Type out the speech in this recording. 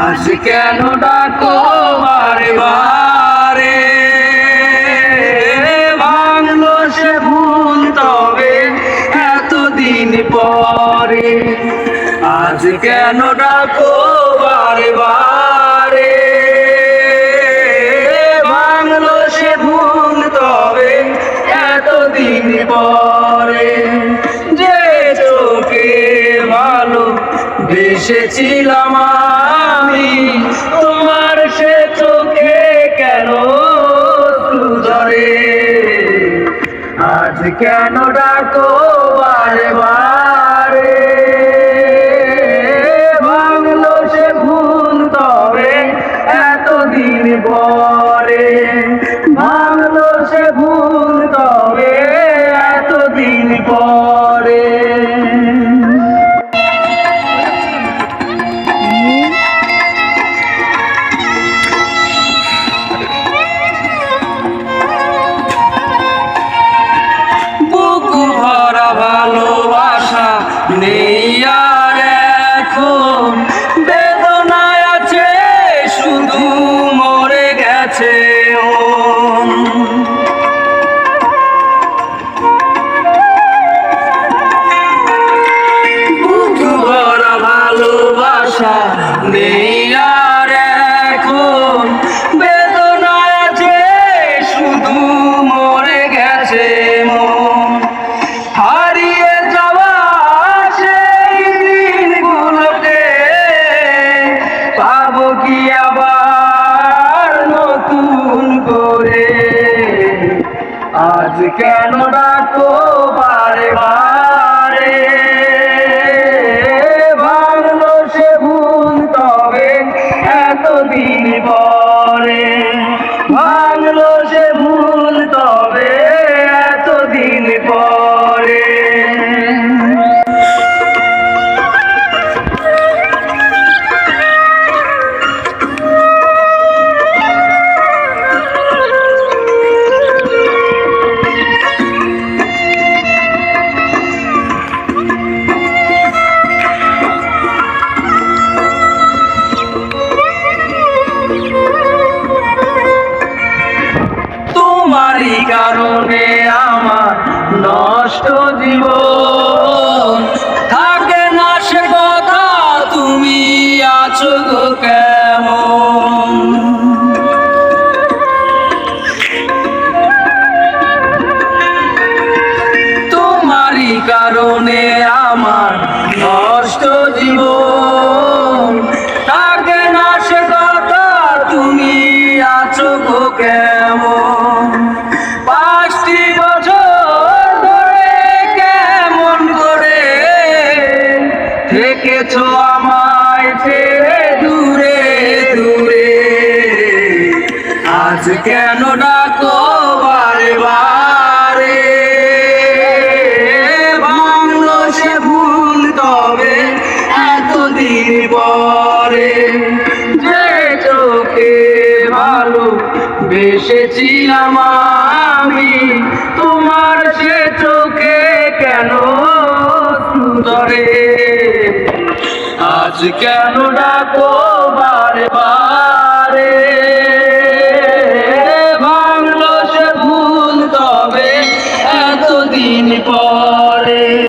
আজ কেন ডাকো বারে বারে, ভাঙলো সে ভুল তবে এতদিন পরে। আজ কেন ডাকো বারে বারে, ভাঙলো সে ভুল তবে এতদিন পরে। যে চোখে ভালো বেসেছিলাম আমি, তোমার সে চোখে কেন ধরে। আজ কেন ডাকো বারে বারে, ভাঙলো সে ভুল তবে এতদিন পরে। ভাঙলো সে ভুল তবে এতদিন পরে। ভালোবাসা নেই আর এখন, বেদনায় আছে শুধু মরে গেছে মন। বুক ভরা ভালোবাসা নেই আর এখন, বেদনায় আছে শুধু মরে গেছে মন। হারিয়ে যাওয়া সেই দিনগুলোকে পাবো কি আবার নতুন করে। আজ কেন ডাকো বারে বারে, ভাঙলো সে ভুল তবে এতদিন পরে। ভাঙলো সে ভুল তবে এতদিন পরে। তোমারই কারণে আমার নষ্ট জীবন, থাকে না সে কথা তুমি আছো গো কেমন। তোমারই কারণে আমার নষ্ট জীবন, থাকে না সে কথা তুমি আছো গো কেমন। 5টি বছর ধরে কেমন করে থেকেছো আমায় ছেড়ে দূরে দূরে। আজ কেন ডাকো বারে বারে, ভাঙলো সে ভুল তবে এতদিন পরে। যে চোখে ভালো বেসেছিলাম আমি, তোমার সে চোখে কেন ধরে। আজ কেন ডাকো বারে বারে,